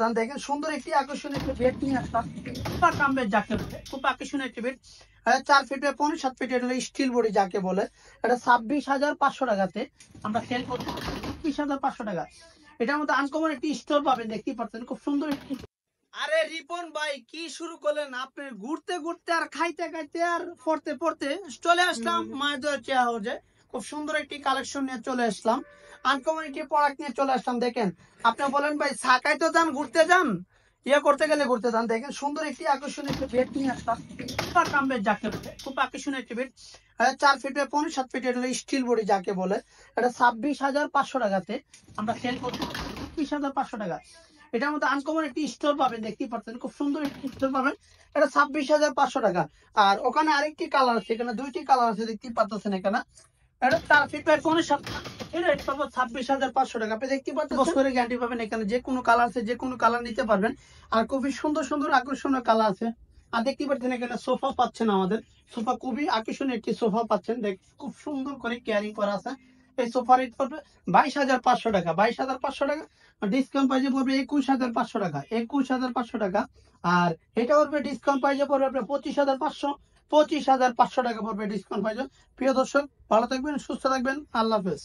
দান দেখেন সুন্দর একটি আকর্ষণীয় একটি বেড নিয়ে আসলাম। সুপার কাম্বের যাকে বলে, খুব আকর্ষণীয় একটি বেড। 4 ফিট বাই 5.7 ফিট এটা স্টিল বডি যাকে বলে। এটা 26,500 টাকাতে আমরা সেল করছি। 26,500 টাকা। এটার মধ্যে আনকমন একটি স্টোর পাবেন, দেখতেই পাচ্ছেন খুব সুন্দর একটি। আরে রিপন ভাই কি শুরু করলেন আপনি? ঘুরতে ঘুরতে আর খাইতে খাইতে আর পড়তে পড়তে চলে আসলাম মায়ের চেয়া হাউসে। খুব সুন্দর একটি কালেকশন নিয়ে চলে আসলাম, আনকমন একটি প্রোডাক্ট নিয়ে চলে আসলাম। দেখেন আপনি বলেন ভাই সাকাই তো যান, ঘুরতে যান, ইয়ে করতে গেলে ঘুরতে যান। দেখেন সুন্দর একটি আকর্ষণীয় একটি বেড নিয়ে আসলাম। সুপার কাম্বের যাকে বলে, খুব আকর্ষণীয় একটি বেড। 4 ফিট বাই 5.7 ফিট এটা স্টিল বডি যাকে বলে। এটা 26,500 টাকাতে আমরা সেল করছি। 26,500 টাকা। এটার মধ্যে আনকমন একটি স্টোর পাবেন, দেখতেই পাচ্ছেন খুব সুন্দর একটি স্টোর পাবেন। এটা 26,500 টাকা। আর ওখানে আরেকটি কালার আছে, এখানে দুইটি কালার আছে, দেখতেই পাচ্ছেন এখানে। এটা 4 ফিট বাই 5.7, এটা রেট পাবো 26,500 টাকা। আপনি দেখতে পাচ্ছেন বছরের গ্যারান্টি পাবেন। এখানে যে কোনো কালার আছে, যে কোনো কালার নিতে পারবেন। আর খুবই সুন্দর সুন্দর আকর্ষণীয় কালার আছে। আর দেখতে পাচ্ছেন এখানে সোফা পাচ্ছেন, আমাদের সোফা খুবই আকর্ষণীয় একটি সোফা পাচ্ছেন। দেখ খুব সুন্দর করে কেয়ারিং করা আছে। এই সোফা রেট পড়বে 22,500 টাকা। 22,500 টাকা ডিসকাউন্ট প্রাইসে পড়বে 21,500 টাকা। 21,500 টাকা। আর এটা পড়বে ডিসকাউন্ট প্রাইসে পড়বে আপনার 25,500। 25,500 টাকা পড়বে ডিসকাউন্ট প্রাইসে। প্রিয় দর্শক, ভালো থাকবেন, সুস্থ থাকবেন, আল্লাহ হাফেজ।